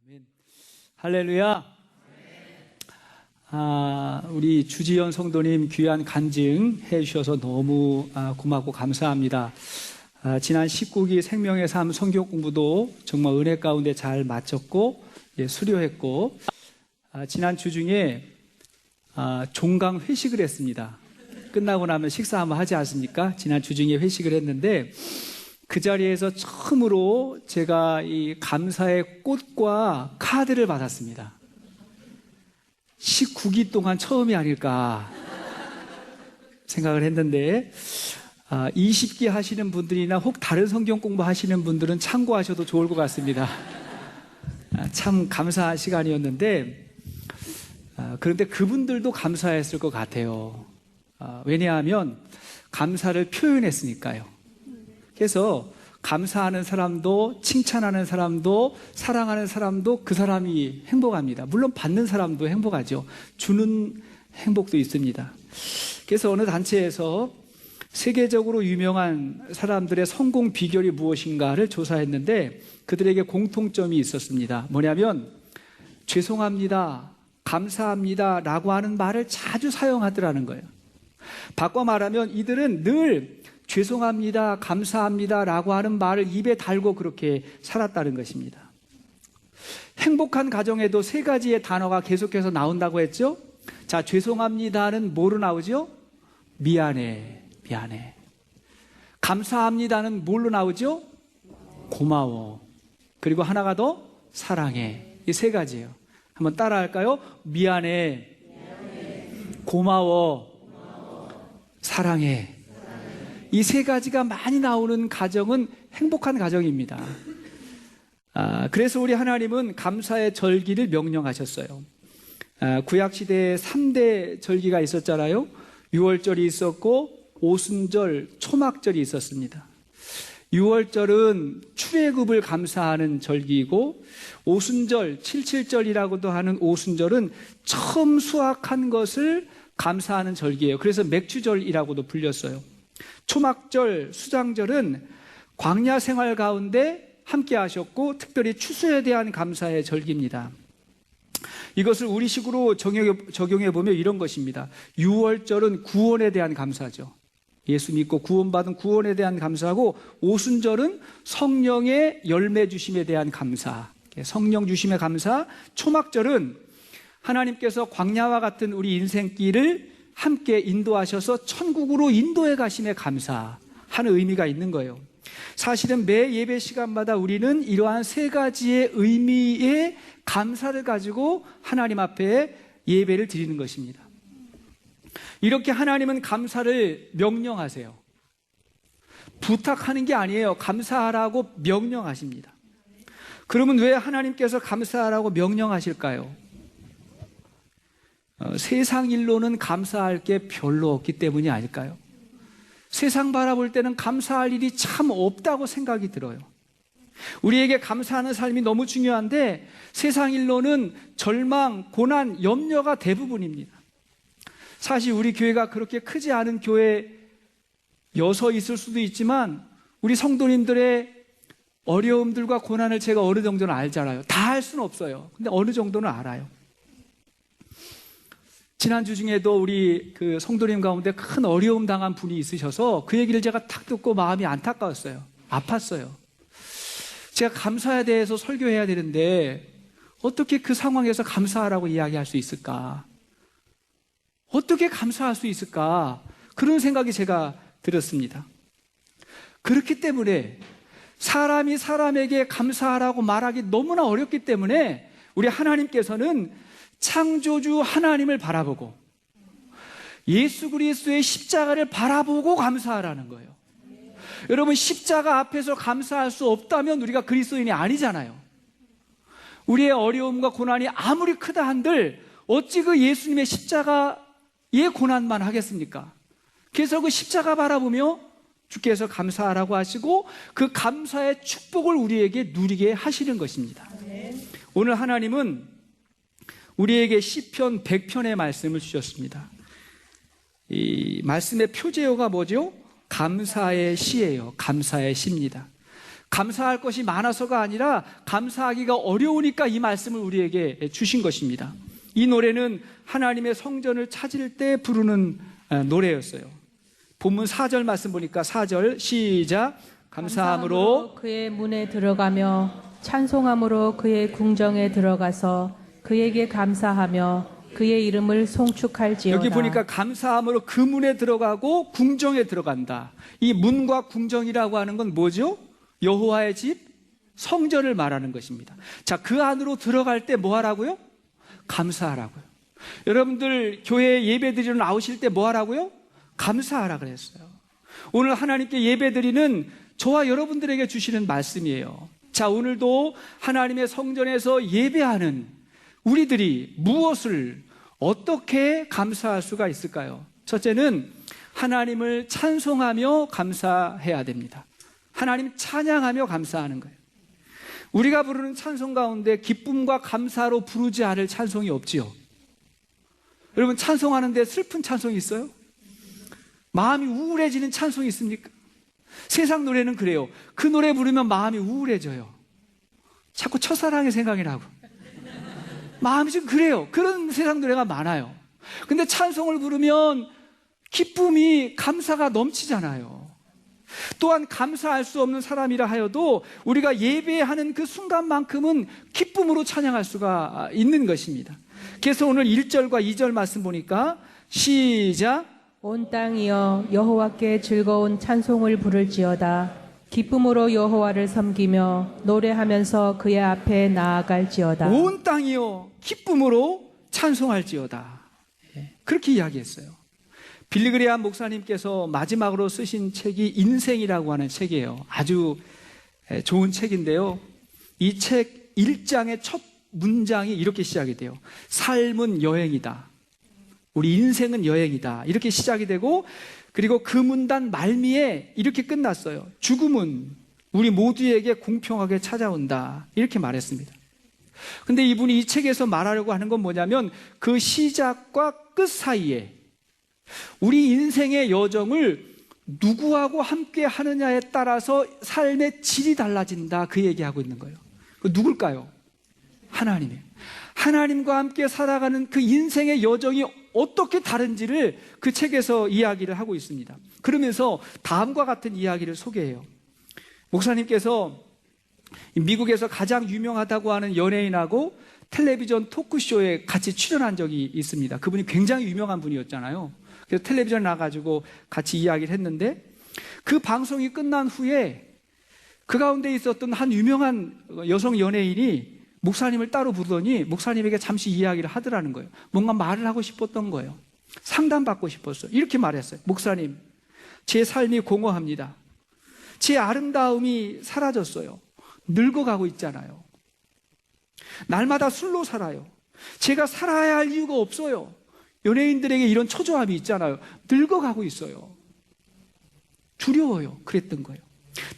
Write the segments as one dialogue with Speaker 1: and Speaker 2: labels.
Speaker 1: 아멘. 할렐루야. 우리 주지연 성도님 귀한 간증해 주셔서 너무 고맙고 감사합니다. 지난 19기 생명의 삶 성경 공부도 정말 은혜 가운데 잘 마쳤고 수료했고, 지난 주 중에 종강 회식을 했습니다. 끝나고 나면 식사 한번 하지 않습니까? 지난 주 중에 회식을 했는데 그 자리에서 처음으로 제가 이 감사의 꽃과 카드를 받았습니다. 19기 동안 처음이 아닐까 생각을 했는데, 20기 하시는 분들이나 혹 다른 성경 공부 하시는 분들은 참고하셔도 좋을 것 같습니다. 참 감사한 시간이었는데, 그런데 그분들도 감사했을 것 같아요. 왜냐하면 감사를 표현했으니까요. 그래서 감사하는 사람도, 칭찬하는 사람도, 사랑하는 사람도 그 사람이 행복합니다. 물론 받는 사람도 행복하죠. 주는 행복도 있습니다. 그래서 어느 단체에서 세계적으로 유명한 사람들의 성공 비결이 무엇인가를 조사했는데 그들에게 공통점이 있었습니다. 뭐냐면 죄송합니다, 감사합니다 라고 하는 말을 자주 사용하더라는 거예요. 바꿔 말하면 이들은 늘 죄송합니다, 감사합니다 라고 하는 말을 입에 달고 그렇게 살았다는 것입니다. 행복한 가정에도 세 가지의 단어가 계속해서 나온다고 했죠. 자, 죄송합니다는 뭐로 나오죠? 미안해, 미안해. 감사합니다는 뭘로 나오죠? 고마워. 그리고 하나가 더 사랑해. 이 세 가지예요. 한번 따라 할까요? 미안해, 고마워, 사랑해. 이 세 가지가 많이 나오는 가정은 행복한 가정입니다. 그래서 우리 하나님은 감사의 절기를 명령하셨어요. 구약시대에 3대 절기가 있었잖아요. 유월절이 있었고 오순절, 초막절이 있었습니다. 유월절은 출애굽을 감사하는 절기이고, 오순절, 칠칠절이라고도 하는 오순절은 처음 수확한 것을 감사하는 절기예요. 그래서 맥주절이라고도 불렸어요. 초막절, 수장절은 광야 생활 가운데 함께 하셨고 특별히 추수에 대한 감사의 절기입니다. 이것을 우리식으로 적용해 보면 이런 것입니다. 유월절은 구원에 대한 감사죠. 예수 믿고 구원받은 구원에 대한 감사하고, 오순절은 성령의 열매 주심에 대한 감사, 성령 주심의 감사. 초막절은 하나님께서 광야와 같은 우리 인생길을 함께 인도하셔서 천국으로 인도해 가심에 감사하는 의미가 있는 거예요. 사실은 매 예배 시간마다 우리는 이러한 세 가지의 의미의 감사를 가지고 하나님 앞에 예배를 드리는 것입니다. 이렇게 하나님은 감사를 명령하세요. 부탁하는 게 아니에요. 감사하라고 명령하십니다. 그러면 왜 하나님께서 감사하라고 명령하실까요? 세상 일로는 감사할 게 별로 없기 때문이 아닐까요? 세상 바라볼 때는 감사할 일이 참 없다고 생각이 들어요. 우리에게 감사하는 삶이 너무 중요한데 세상 일로는 절망, 고난, 염려가 대부분입니다. 사실 우리 교회가 그렇게 크지 않은 교회여서 있을 수도 있지만 우리 성도님들의 어려움들과 고난을 제가 어느 정도는 알잖아요. 다 알 수는 없어요. 근데 어느 정도는 알아요. 지난주 중에도 우리 그 성도님 가운데 큰 어려움 당한 분이 있으셔서 그 얘기를 제가 탁 듣고 마음이 안타까웠어요. 아팠어요. 제가 감사에 대해서 설교해야 되는데 어떻게 그 상황에서 감사하라고 이야기할 수 있을까? 어떻게 감사할 수 있을까? 그런 생각이 제가 들었습니다. 그렇기 때문에 사람이 사람에게 감사하라고 말하기 너무나 어렵기 때문에 우리 하나님께서는 창조주 하나님을 바라보고 예수 그리스도의 십자가를 바라보고 감사하라는 거예요. 여러분, 십자가 앞에서 감사할 수 없다면 우리가 그리스도인이 아니잖아요. 우리의 어려움과 고난이 아무리 크다 한들 어찌 그 예수님의 십자가의 고난만 하겠습니까? 그래서 그 십자가 바라보며 주께서 감사하라고 하시고 그 감사의 축복을 우리에게 누리게 하시는 것입니다. 오늘 하나님은 우리에게 시편 100편의 말씀을 주셨습니다. 이 말씀의 표제어가 뭐죠? 감사의 시예요. 감사의 시입니다. 감사할 것이 많아서가 아니라 감사하기가 어려우니까 이 말씀을 우리에게 주신 것입니다. 이 노래는 하나님의 성전을 찾을 때 부르는 노래였어요. 본문 4절 말씀 보니까 4절 시작. 감사함으로
Speaker 2: 그의 문에 들어가며 찬송함으로 그의 궁정에 들어가서 그에게 감사하며 그의 이름을 송축할지어다.
Speaker 1: 여기 보니까 감사함으로 그 문에 들어가고 궁정에 들어간다. 이 문과 궁정이라고 하는 건 뭐죠? 여호와의 집, 성전을 말하는 것입니다. 자, 그 안으로 들어갈 때 뭐 하라고요? 감사하라고요. 여러분들 교회에 예배 드리러 나오실 때 뭐 하라고요? 감사하라 그랬어요. 오늘 하나님께 예배 드리는 저와 여러분들에게 주시는 말씀이에요. 자, 오늘도 하나님의 성전에서 예배하는 우리들이 무엇을 어떻게 감사할 수가 있을까요? 첫째는 하나님을 찬송하며 감사해야 됩니다. 하나님 찬양하며 감사하는 거예요. 우리가 부르는 찬송 가운데 기쁨과 감사로 부르지 않을 찬송이 없지요. 여러분, 찬송하는데 슬픈 찬송이 있어요? 마음이 우울해지는 찬송이 있습니까? 세상 노래는 그래요. 그 노래 부르면 마음이 우울해져요. 자꾸 첫사랑의 생각이 나고 마음이 좀 그래요. 그런 세상 노래가 많아요. 근데 찬송을 부르면 기쁨이, 감사가 넘치잖아요. 또한 감사할 수 없는 사람이라 하여도 우리가 예배하는 그 순간만큼은 기쁨으로 찬양할 수가 있는 것입니다. 그래서 오늘 1절과 2절 말씀 보니까 시작.
Speaker 2: 온 땅이여 여호와께 즐거운 찬송을 부를지어다. 기쁨으로 여호와를 섬기며 노래하면서 그의 앞에 나아갈지어다.
Speaker 1: 온 땅이여 기쁨으로 찬송할지어다. 그렇게 이야기했어요. 빌리 그레이엄 목사님께서 마지막으로 쓰신 책이 인생이라고 하는 책이에요. 아주 좋은 책인데요. 이 책 1장의 첫 문장이 이렇게 시작이 돼요. 삶은 여행이다. 우리 인생은 여행이다. 이렇게 시작이 되고, 그리고 그 문단 말미에 이렇게 끝났어요. 죽음은 우리 모두에게 공평하게 찾아온다. 이렇게 말했습니다. 근데 이분이 이 책에서 말하려고 하는 건 뭐냐면 그 시작과 끝 사이에 우리 인생의 여정을 누구하고 함께 하느냐에 따라서 삶의 질이 달라진다. 그 얘기하고 있는 거예요. 그 누굴까요? 하나님이에요. 하나님과 함께 살아가는 그 인생의 여정이 어떻게 다른지를 그 책에서 이야기를 하고 있습니다. 그러면서 다음과 같은 이야기를 소개해요. 목사님께서 미국에서 가장 유명하다고 하는 연예인하고 텔레비전 토크쇼에 같이 출연한 적이 있습니다. 그분이 굉장히 유명한 분이었잖아요. 그래서 텔레비전에 나가지고 같이 이야기를 했는데, 그 방송이 끝난 후에 그 가운데 있었던 한 유명한 여성 연예인이 목사님을 따로 부르더니 목사님에게 잠시 이야기를 하더라는 거예요. 뭔가 말을 하고 싶었던 거예요. 상담받고 싶었어요. 이렇게 말했어요. 목사님, 제 삶이 공허합니다. 제 아름다움이 사라졌어요. 늙어가고 있잖아요. 날마다 술로 살아요. 제가 살아야 할 이유가 없어요. 연예인들에게 이런 초조함이 있잖아요. 늙어가고 있어요. 두려워요. 그랬던 거예요.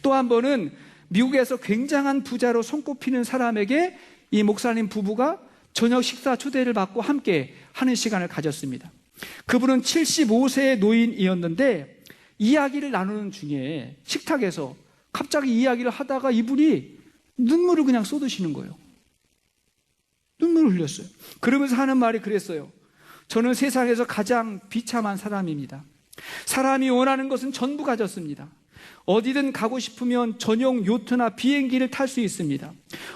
Speaker 1: 또 한 번은 미국에서 굉장한 부자로 손꼽히는 사람에게 이 목사님 부부가 저녁 식사 초대를 받고 함께 하는 시간을 가졌습니다. 그분은 75세의 노인이었는데 이야기를 나누는 중에 식탁에서 갑자기 이야기를 하다가 이분이 눈물을 그냥 쏟으시는 거예요. 눈물을 흘렸어요. 그러면서 하는 말이 그랬어요. 저는 세상에서 가장 비참한 사람입니다. 사람이 원하는 것은 전부 가졌습니다. 어디든 가고 싶으면 전용 요트나 비행기를 탈 수 있습니다.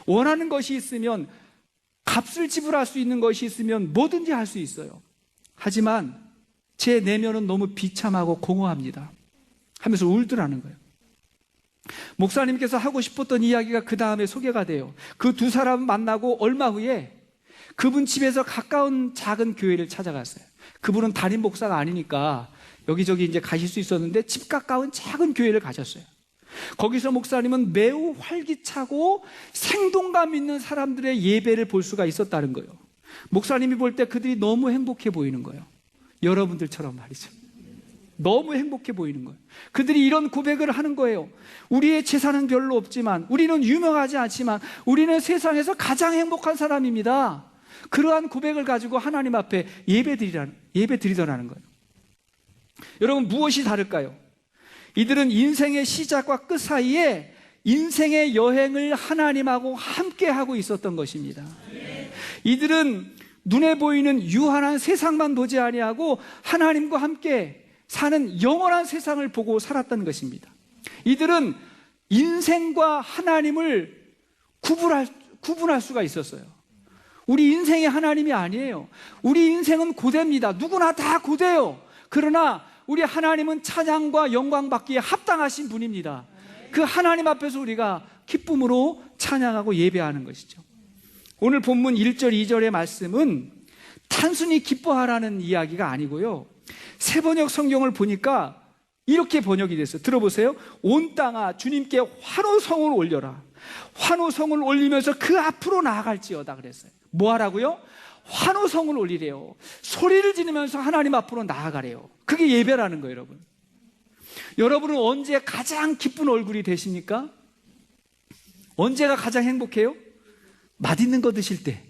Speaker 1: 원하는 것이 있으면, 값을 지불할 수 있는 것이 있으면 뭐든지 할 수 있어요. 하지만 제 내면은 너무 비참하고 공허합니다. 하면서 울더라는 거예요. 목사님께서 하고 싶었던 이야기가 그 다음에 소개가 돼요. 그 두 사람 만나고 얼마 후에 그분 집에서 가까운 작은 교회를 찾아갔어요. 그분은 담임 목사가 아니니까 여기저기 이제 가실 수 있었는데 집 가까운 작은 교회를 가셨어요. 거기서 목사님은 매우 활기차고 생동감 있는 사람들의 예배를 볼 수가 있었다는 거예요. 목사님이 볼 때 그들이 너무 행복해 보이는 거예요. 여러분들처럼 말이죠. 너무 행복해 보이는 거예요. 그들이 이런 고백을 하는 거예요. 우리의 재산은 별로 없지만, 우리는 유명하지 않지만 우리는 세상에서 가장 행복한 사람입니다. 그러한 고백을 가지고 하나님 앞에 예배 드리더라는 거예요. 여러분, 무엇이 다를까요? 이들은 인생의 시작과 끝 사이에 인생의 여행을 하나님하고 함께 하고 있었던 것입니다. 이들은 눈에 보이는 유한한 세상만 보지 아니하고 하나님과 함께 사는 영원한 세상을 보고 살았던 것입니다. 이들은 인생과 하나님을 구분할 수가 있었어요. 우리 인생의 하나님이 아니에요. 우리 인생은 고대입니다. 누구나 다 고대요. 그러나 우리 하나님은 찬양과 영광 받기에 합당하신 분입니다. 그 하나님 앞에서 우리가 기쁨으로 찬양하고 예배하는 것이죠. 오늘 본문 1절, 2절의 말씀은 단순히 기뻐하라는 이야기가 아니고요. 새번역 성경을 보니까 이렇게 번역이 됐어요. 들어보세요. 온 땅아 주님께 환호성을 올려라. 환호성을 올리면서 그 앞으로 나아갈지어다 그랬어요. 뭐 하라고요? 환호성을 올리래요. 소리를 지르면서 하나님 앞으로 나아가래요. 그게 예배라는 거예요, 여러분. 여러분은 언제 가장 기쁜 얼굴이 되십니까? 언제가 가장 행복해요? 맛있는 거 드실 때.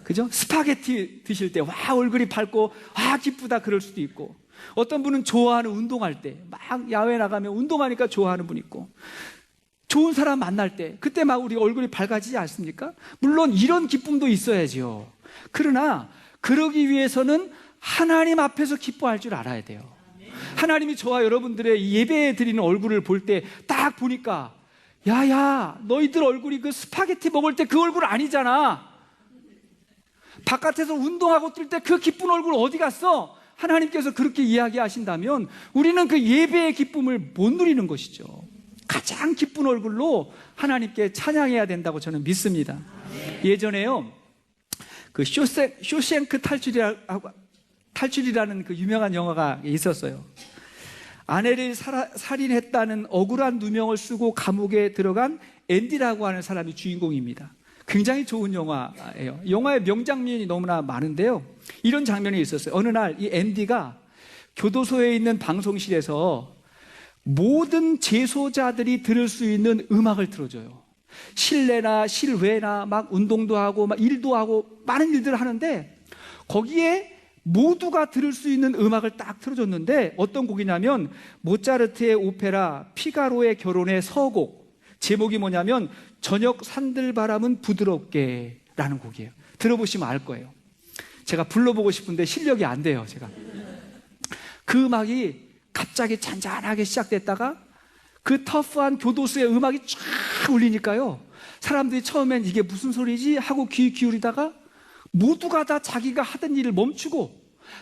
Speaker 1: 그죠? 스파게티 드실 때, 와, 얼굴이 밝고, 와, 기쁘다, 그럴 수도 있고. 어떤 분은 좋아하는 운동할 때, 막 야외 나가면 운동하니까 좋아하는 분 있고. 좋은 사람 만날 때, 그때 막 우리 얼굴이 밝아지지 않습니까? 물론 이런 기쁨도 있어야죠. 그러나, 그러기 위해서는 하나님 앞에서 기뻐할 줄 알아야 돼요. 하나님이 저와 여러분들의 예배 드리는 얼굴을 볼 때 딱 보니까, 야야, 너희들 얼굴이 그 스파게티 먹을 때 그 얼굴 아니잖아. 바깥에서 운동하고 뛸 때 그 기쁜 얼굴 어디 갔어? 하나님께서 그렇게 이야기하신다면 우리는 그 예배의 기쁨을 못 누리는 것이죠. 가장 기쁜 얼굴로 하나님께 찬양해야 된다고 저는 믿습니다. 예전에요, 그 쇼생크 탈출이라는 그 유명한 영화가 있었어요. 아내를 살인했다는 억울한 누명을 쓰고 감옥에 들어간 앤디라고 하는 사람이 주인공입니다. 굉장히 좋은 영화예요. 영화의 명장면이 너무나 많은데요. 이런 장면이 있었어요. 어느 날 이 앤디가 교도소에 있는 방송실에서 모든 재소자들이 들을 수 있는 음악을 틀어줘요. 실내나 실외나 막 운동도 하고 막 일도 하고 많은 일들을 하는데 거기에 모두가 들을 수 있는 음악을 딱 틀어줬는데 어떤 곡이냐면 모차르트의 오페라 피가로의 결혼의 서곡, 제목이 뭐냐면 저녁 산들바람은 부드럽게 라는 곡이에요. 들어보시면 알 거예요. 제가 불러보고 싶은데 실력이 안 돼요. 제가 그 음악이 갑자기 잔잔하게 시작됐다가 그 터프한 교도소의 음악이 쫙 울리니까요, 사람들이 처음엔 이게 무슨 소리지 하고 귀 기울이다가 모두가 다 자기가 하던 일을 멈추고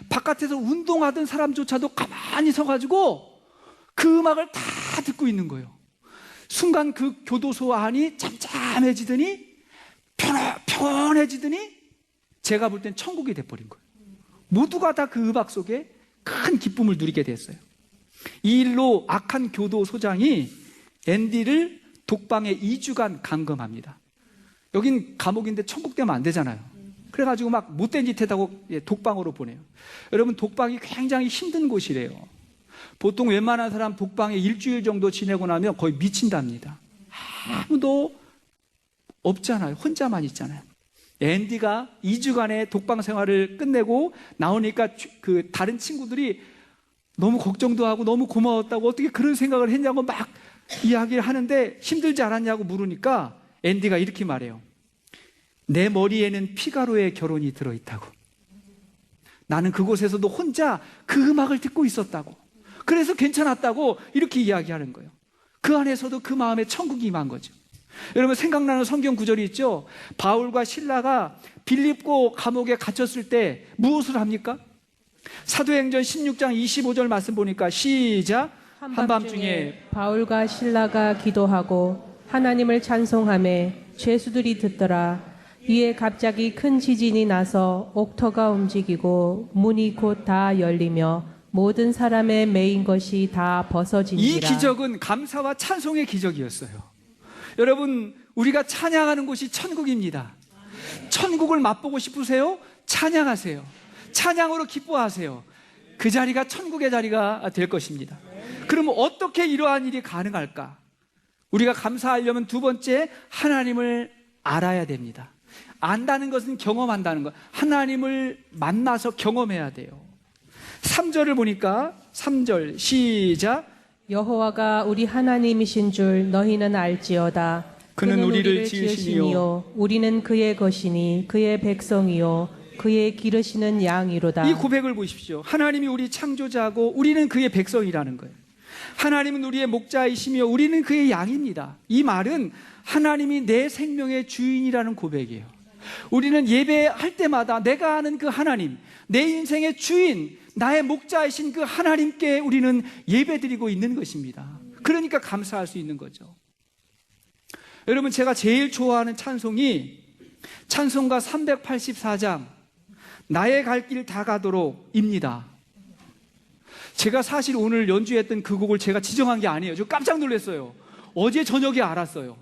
Speaker 1: 바깥에서 운동하던 사람조차도 가만히 서가지고 그 음악을 다 듣고 있는 거예요. 순간 그 교도소 안이 잠잠해지더니 편해지더니 제가 볼 땐 천국이 돼버린 거예요. 모두가 다 그 음악 속에 큰 기쁨을 누리게 됐어요. 이 일로 악한 교도소장이 앤디를 독방에 2주간 감금합니다. 여긴 감옥인데 천국 되면 안 되잖아요. 그래가지고 막 못된 짓 했다고 독방으로 보내요. 여러분, 독방이 굉장히 힘든 곳이래요. 보통 웬만한 사람 독방에 일주일 정도 지내고 나면 거의 미친답니다. 아무도 없잖아요. 혼자만 있잖아요. 앤디가 2주간의 독방 생활을 끝내고 나오니까 그 다른 친구들이 너무 걱정도 하고 너무 고마웠다고 어떻게 그런 생각을 했냐고 막 이야기를 하는데 힘들지 않았냐고 물으니까 앤디가 이렇게 말해요. 내 머리에는 피가로의 결혼이 들어있다고. 나는 그곳에서도 혼자 그 음악을 듣고 있었다고. 그래서 괜찮았다고 이렇게 이야기하는 거예요. 그 안에서도 그 마음에 천국이 임한 거죠. 여러분, 생각나는 성경 구절이 있죠. 바울과 실라가 빌립보 감옥에 갇혔을 때 무엇을 합니까? 사도행전 16장 25절 말씀 보니까 시작. 한밤중에
Speaker 2: 바울과 실라가 기도하고 하나님을 찬송하며 죄수들이 듣더라. 이에 갑자기 큰 지진이 나서 옥터가 움직이고 문이 곧 다 열리며 모든 사람의 매인 것이 다 벗어지니라.
Speaker 1: 이 기적은 감사와 찬송의 기적이었어요. 여러분, 우리가 찬양하는 곳이 천국입니다. 천국을 맛보고 싶으세요? 찬양하세요. 찬양으로 기뻐하세요. 그 자리가 천국의 자리가 될 것입니다. 그러면 어떻게 이러한 일이 가능할까? 우리가 감사하려면 두 번째, 하나님을 알아야 됩니다. 안다는 것은 경험한다는 것. 하나님을 만나서 경험해야 돼요. 3절을 보니까 3절 시작.
Speaker 2: 여호와가 우리 하나님이신 줄 너희는 알지어다.
Speaker 1: 그는 우리를 지으시니요
Speaker 2: 우리는 그의 것이니 그의 백성이요 그의 기르시는 양이로다.
Speaker 1: 이 고백을 보십시오. 하나님이 우리 창조자고 우리는 그의 백성이라는 거예요. 하나님은 우리의 목자이시며 우리는 그의 양입니다. 이 말은 하나님이 내 생명의 주인이라는 고백이에요. 우리는 예배할 때마다 내가 아는 그 하나님, 내 인생의 주인, 나의 목자이신 그 하나님께 우리는 예배드리고 있는 것입니다. 그러니까 감사할 수 있는 거죠. 여러분, 제가 제일 좋아하는 찬송이 찬송가 384장 나의 갈 길 다 가도록 입니다. 제가 사실 오늘 연주했던 그 곡을 제가 지정한 게 아니에요. 저 깜짝 놀랐어요. 어제 저녁에 알았어요.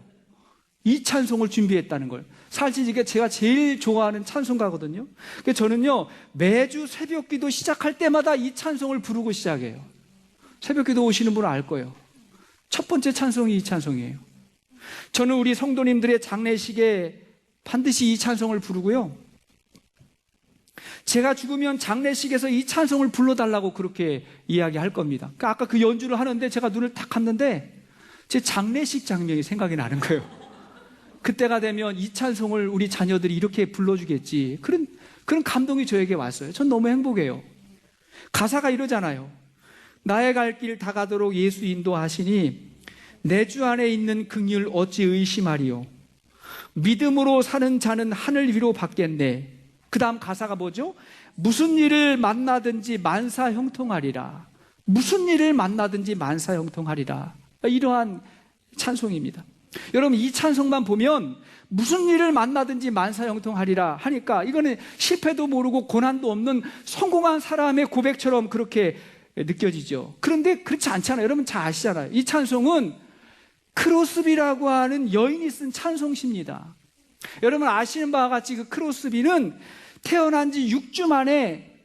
Speaker 1: 이 찬송을 준비했다는 걸. 사실 이게 제가 제일 좋아하는 찬송가거든요. 그래서 저는요, 매주 새벽 기도 시작할 때마다 이 찬송을 부르고 시작해요. 새벽 기도 오시는 분은 알 거예요. 첫 번째 찬송이 이 찬송이에요. 저는 우리 성도님들의 장례식에 반드시 이 찬송을 부르고요. 제가 죽으면 장례식에서 이 찬송을 불러달라고 그렇게 이야기할 겁니다. 그러니까 아까 그 연주를 하는데 제가 눈을 딱 감는데 제 장례식 장면이 생각이 나는 거예요. 그때가 되면 이 찬송을 우리 자녀들이 이렇게 불러주겠지. 그런 감동이 저에게 왔어요. 전 너무 행복해요. 가사가 이러잖아요. 나의 갈 길 다 가도록 예수 인도하시니 내 주 안에 있는 긍휼 어찌 의심하리요. 믿음으로 사는 자는 하늘 위로 받겠네. 그 다음 가사가 뭐죠? 무슨 일을 만나든지 만사 형통하리라. 무슨 일을 만나든지 만사 형통하리라. 이러한 찬송입니다. 여러분, 이 찬송만 보면 무슨 일을 만나든지 만사 형통하리라 하니까 이거는 실패도 모르고 고난도 없는 성공한 사람의 고백처럼 그렇게 느껴지죠. 그런데 그렇지 않잖아요. 여러분 잘 아시잖아요. 이 찬송은 크로스비라고 하는 여인이 쓴 찬송시입니다. 여러분 아시는 바와 같이 그 크로스비는 태어난 지 6주 만에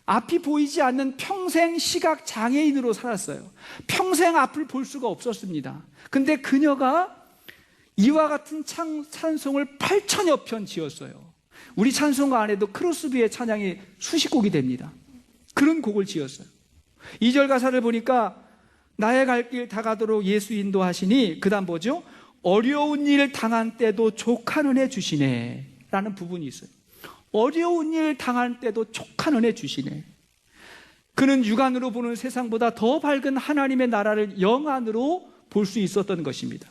Speaker 1: 앞이 보이지 않는 평생 시각 장애인으로 살았어요. 평생 앞을 볼 수가 없었습니다. 근데 그녀가 이와 같은 찬송을 8천여 편 지었어요. 우리 찬송가 안에도 크로스비의 찬양이 수십 곡이 됩니다. 그런 곡을 지었어요. 2절 가사를 보니까 나의 갈 길 다 가도록 예수 인도하시니 그 다음 뭐죠? 어려운 일 당한 때도 족한 은혜 주시네 라는 부분이 있어요. 어려운 일 당할 때도 족한 은혜 주시네. 그는 육안으로 보는 세상보다 더 밝은 하나님의 나라를 영안으로 볼 수 있었던 것입니다.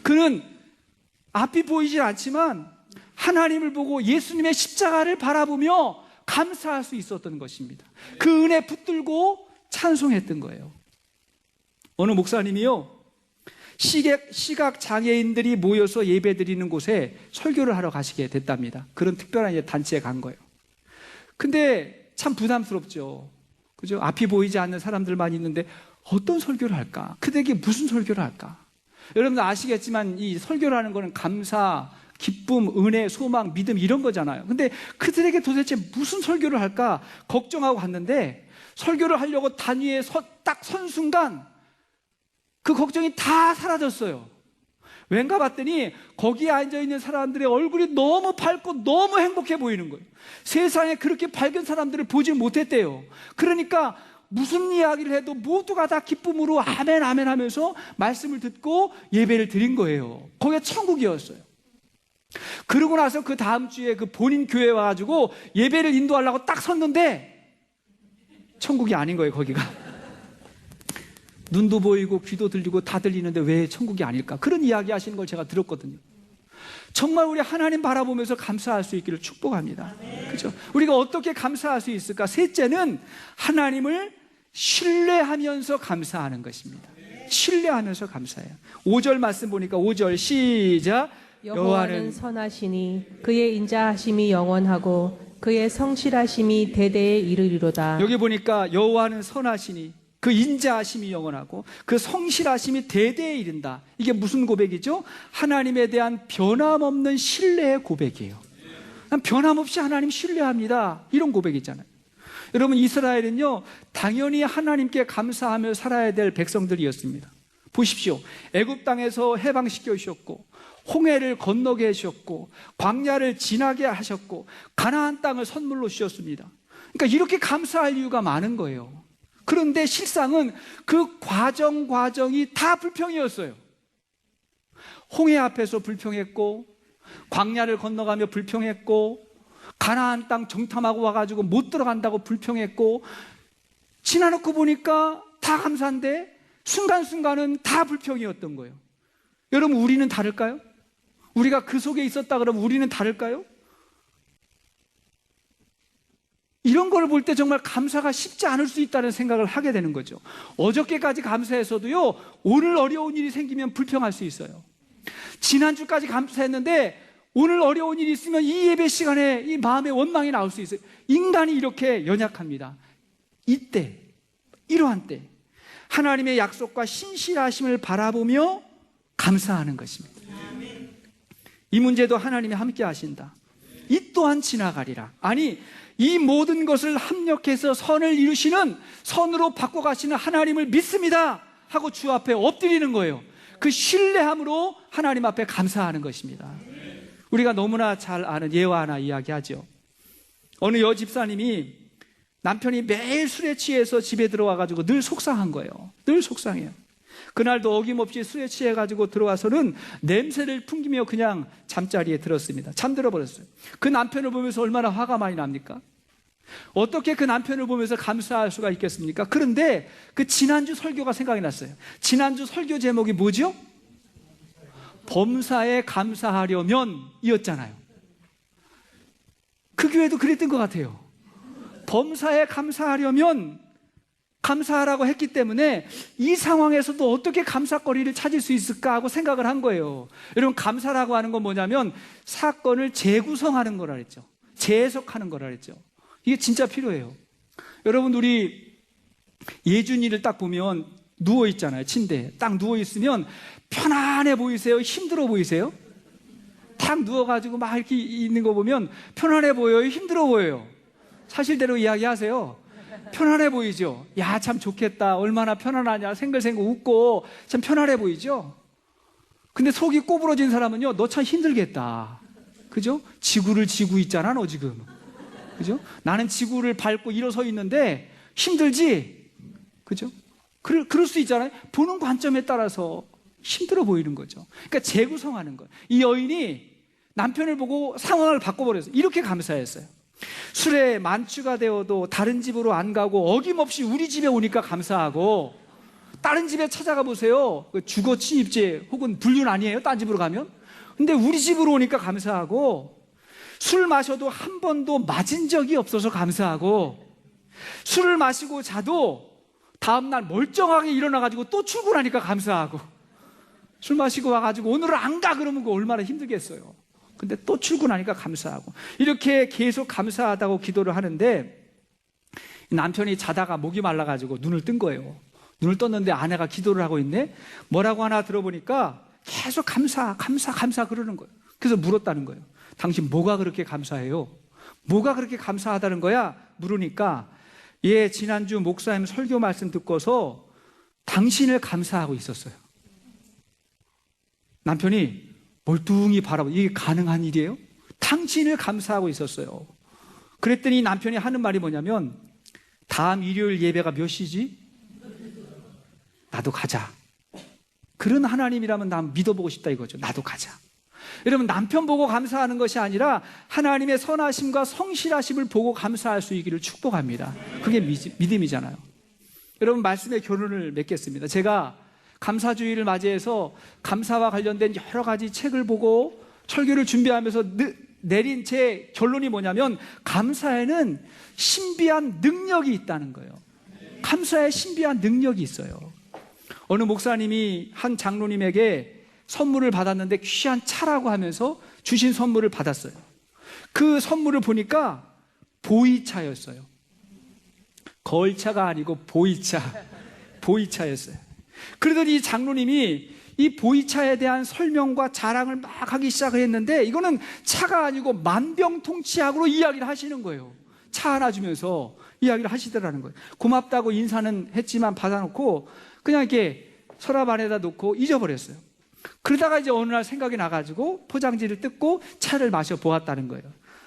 Speaker 1: 그는 앞이 보이질 않지만 하나님을 보고 예수님의 십자가를 바라보며 감사할 수 있었던 것입니다. 그 은혜 붙들고 찬송했던 거예요. 어느 목사님이요, 시각 장애인들이 모여서 예배드리는 곳에 설교를 하러 가시게 됐답니다. 그런 특별한 단체에 간 거예요. 근데 참 부담스럽죠. 그죠? 앞이 보이지 않는 사람들만 있는데 어떤 설교를 할까? 그들에게 무슨 설교를 할까? 여러분들 아시겠지만 이 설교라는 거는 감사, 기쁨, 은혜, 소망, 믿음 이런 거잖아요. 근데 그들에게 도대체 무슨 설교를 할까 걱정하고 갔는데 설교를 하려고 단위에 딱 선 순간 그 걱정이 다 사라졌어요. 왠가 봤더니 거기에 앉아있는 사람들의 얼굴이 너무 밝고 너무 행복해 보이는 거예요. 세상에 그렇게 밝은 사람들을 보지 못했대요. 그러니까 무슨 이야기를 해도 모두가 다 기쁨으로 아멘 아멘 하면서 말씀을 듣고 예배를 드린 거예요. 거기가 천국이었어요. 그러고 나서 그 다음 주에 그 본인 교회에 와가지고 예배를 인도하려고 딱 섰는데 천국이 아닌 거예요. 거기가 눈도 보이고 귀도 들리고 다 들리는데 왜 천국이 아닐까? 그런 이야기 하시는 걸 제가 들었거든요. 정말 우리 하나님 바라보면서 감사할 수 있기를 축복합니다. 그렇죠? 우리가 어떻게 감사할 수 있을까? 셋째는 하나님을 신뢰하면서 감사하는 것입니다. 신뢰하면서 감사해요. 5절 말씀 보니까 5절 시작.
Speaker 2: 여호와는 선하시니 그의 인자하심이 영원하고 그의 성실하심이 대대에 이르리로다.
Speaker 1: 여기 보니까 여호와는 선하시니 그 인자하심이 영원하고 그 성실하심이 대대에 이른다. 이게 무슨 고백이죠? 하나님에 대한 변함없는 신뢰의 고백이에요. 난 변함없이 하나님 신뢰합니다. 이런 고백이잖아요. 여러분 이스라엘은요 당연히 하나님께 감사하며 살아야 될 백성들이었습니다. 보십시오. 애굽 땅에서 해방시켜 주셨고 홍해를 건너게 하셨고 광야를 지나게 하셨고 가나안 땅을 선물로 주셨습니다. 그러니까 이렇게 감사할 이유가 많은 거예요. 그런데 실상은 그 과정이 다 불평이었어요. 홍해 앞에서 불평했고, 광야를 건너가며 불평했고, 가나안 땅 정탐하고 와가지고 못 들어간다고 불평했고, 지나놓고 보니까 다 감사한데 순간순간은 다 불평이었던 거예요. 여러분, 우리는 다를까요? 우리가 그 속에 있었다 그러면 우리는 다를까요? 이런 걸 볼 때 정말 감사가 쉽지 않을 수 있다는 생각을 하게 되는 거죠. 어저께까지 감사해서도요, 오늘 어려운 일이 생기면 불평할 수 있어요. 지난주까지 감사했는데 오늘 어려운 일이 있으면 이 예배 시간에 이 마음의 원망이 나올 수 있어요. 인간이 이렇게 연약합니다. 이때, 이러한 때 하나님의 약속과 신실하심을 바라보며 감사하는 것입니다. 이 문제도 하나님이 함께 하신다. 이 또한 지나가리라. 아니, 이 모든 것을 합력해서 선을 이루시는, 선으로 바꿔가시는 하나님을 믿습니다 하고 주 앞에 엎드리는 거예요. 그 신뢰함으로 하나님 앞에 감사하는 것입니다. 우리가 너무나 잘 아는 예화 하나 이야기하죠. 어느 여집사님이 남편이 매일 술에 취해서 집에 들어와가지고 늘 속상한 거예요. 늘 속상해요. 그날도 어김없이 술에 취해가지고 들어와서는 냄새를 풍기며 그냥 잠자리에 들었습니다. 잠들어 버렸어요. 그 남편을 보면서 얼마나 화가 많이 납니까? 어떻게 그 남편을 보면서 감사할 수가 있겠습니까? 그런데 그 지난주 설교가 생각이 났어요. 지난주 설교 제목이 뭐죠? 범사에 감사하려면 이었잖아요. 그 교회도 그랬던 것 같아요. 범사에 감사하려면 감사하라고 했기 때문에 이 상황에서도 어떻게 감사거리를 찾을 수 있을까 하고 생각을 한 거예요. 여러분, 감사라고 하는 건 뭐냐면 사건을 재구성하는 거라 그랬죠. 재해석하는 거라 그랬죠. 이게 진짜 필요해요. 여러분, 우리 예준이를 딱 보면 누워있잖아요. 침대에 딱 누워있으면 편안해 보이세요? 힘들어 보이세요? 딱 누워가지고 막 이렇게 있는 거 보면 편안해 보여요? 힘들어 보여요? 사실대로 이야기하세요. 편안해 보이죠? 야, 참 좋겠다. 얼마나 편안하냐. 생글생글 웃고 참 편안해 보이죠? 근데 속이 꼬부러진 사람은요, 너 참 힘들겠다. 그죠? 지구를 지고 있잖아, 너 지금. 그죠? 나는 지구를 밟고 일어서 있는데 힘들지? 그죠? 그럴 수 있잖아요. 보는 관점에 따라서 힘들어 보이는 거죠. 그러니까 재구성하는 거예요. 이 여인이 남편을 보고 상황을 바꿔버렸어요. 이렇게 감사했어요. 술에 만취가 되어도 다른 집으로 안 가고 어김없이 우리 집에 오니까 감사하고, 다른 집에 찾아가 보세요. 주거 침입죄 혹은 불륜 아니에요? 딴 집으로 가면? 근데 우리 집으로 오니까 감사하고, 술 마셔도 한 번도 맞은 적이 없어서 감사하고, 술을 마시고 자도 다음날 멀쩡하게 일어나가지고 또 출근하니까 감사하고, 술 마시고 와가지고 오늘은 안 가 그러면 그거 얼마나 힘들겠어요. 근데 또 출근하니까 감사하고, 이렇게 계속 감사하다고 기도를 하는데 남편이 자다가 목이 말라가지고 눈을 뜬 거예요. 눈을 떴는데 아내가 기도를 하고 있네. 뭐라고 하나 들어보니까 계속 감사 그러는 거예요. 그래서 물었다는 거예요. 당신 뭐가 그렇게 감사해요? 뭐가 그렇게 감사하다는 거야? 물으니까, 예, 지난주 목사님 설교 말씀 듣고서 당신을 감사하고 있었어요. 남편이 멀뚱히 바라보고, 이게 가능한 일이에요? 당신을 감사하고 있었어요. 그랬더니 남편이 하는 말이 뭐냐면, 다음 일요일 예배가 몇 시지? 나도 가자. 그런 하나님이라면 난 믿어보고 싶다 이거죠. 나도 가자. 여러분, 남편 보고 감사하는 것이 아니라 하나님의 선하심과 성실하심을 보고 감사할 수 있기를 축복합니다. 그게 믿음이잖아요. 여러분, 말씀의 결론을 맺겠습니다. 제가 감사주의를 맞이해서 감사와 관련된 여러 가지 책을 보고 설교를 준비하면서 내린 제 결론이 뭐냐면, 감사에는 신비한 능력이 있다는 거예요. 감사에 신비한 능력이 있어요. 어느 목사님이 한 장로님에게 선물을 받았는데 귀한 차라고 하면서 주신 선물을 받았어요. 그 선물을 보니까 보이차였어요. 걸차가 아니고 보이차였어요. 그러더니 장로님이 이 보이차에 대한 설명과 자랑을 막 하기 시작을 했는데, 이거는 차가 아니고 만병통치약으로 이야기를 하시는 거예요. 차 하나 주면서 이야기를 하시더라는 거예요. 고맙다고 인사는 했지만 받아놓고 그냥 이렇게 서랍 안에다 놓고 잊어버렸어요. 그러다가 이제 어느 날 생각이 나가지고 포장지를 뜯고 차를 마셔보았다는 거예요.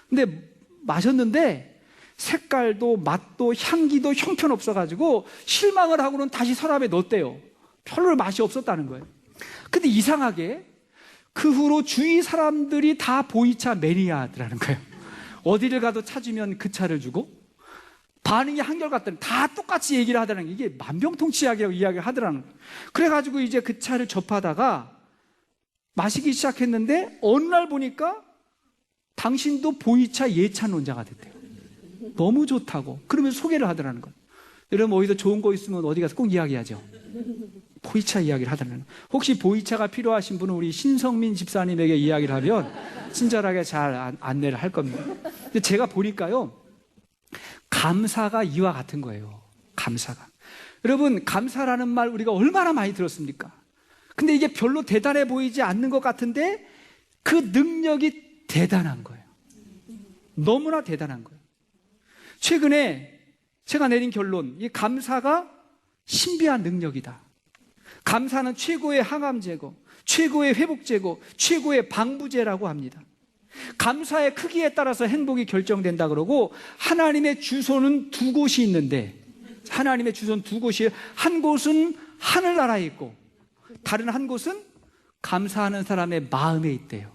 Speaker 1: 근데 마셨는데 색깔도 맛도 향기도 형편없어가지고 실망을 하고는 다시 서랍에 넣었대요. 별로 맛이 없었다는 거예요. 근데 이상하게 그 후로 주위 사람들이 다 보이차 매니아더라는 거예요. 어디를 가도 찾으면 그 차를 주고 반응이 한결같다는, 다 똑같이 얘기를 하더라는 게, 이게 만병통치약이라고 이야기를 하더라는 거예요. 그래가지고 이제 그 차를 접하다가 마시기 시작했는데 어느 날 보니까 당신도 보이차 예찬론자가 됐대요. 너무 좋다고. 그러면서 소개를 하더라는 거예요. 여러분 어디서 좋은 거 있으면 어디 가서 꼭 이야기하죠. 보이차 이야기를 하더라는 거예요. 혹시 보이차가 필요하신 분은 우리 신성민 집사님에게 이야기를 하면 친절하게 잘 안내를 할 겁니다. 근데 제가 보니까요, 감사가 이와 같은 거예요. 감사가. 여러분, 감사라는 말 우리가 얼마나 많이 들었습니까? 근데 이게 별로 대단해 보이지 않는 것 같은데 그 능력이 대단한 거예요. 너무나 대단한 거예요. 최근에 제가 내린 결론, 이 감사가 신비한 능력이다. 감사는 최고의 항암제고, 최고의 회복제고, 최고의 방부제라고 합니다. 감사의 크기에 따라서 행복이 결정된다 그러고, 하나님의 주소는 두 곳이 있는데, 하나님의 주소는 두 곳이에요. 한 곳은 하늘나라에 있고 다른 한 곳은 감사하는 사람의 마음에 있대요.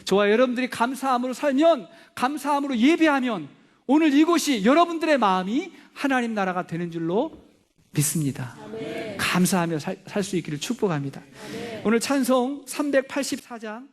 Speaker 1: 저와 여러분들이 감사함으로 살면, 감사함으로 예배하면 오늘 이곳이 여러분들의 마음이 하나님 나라가 되는 줄로 믿습니다. 감사하며 살 수 있기를 축복합니다. 오늘 찬송 384장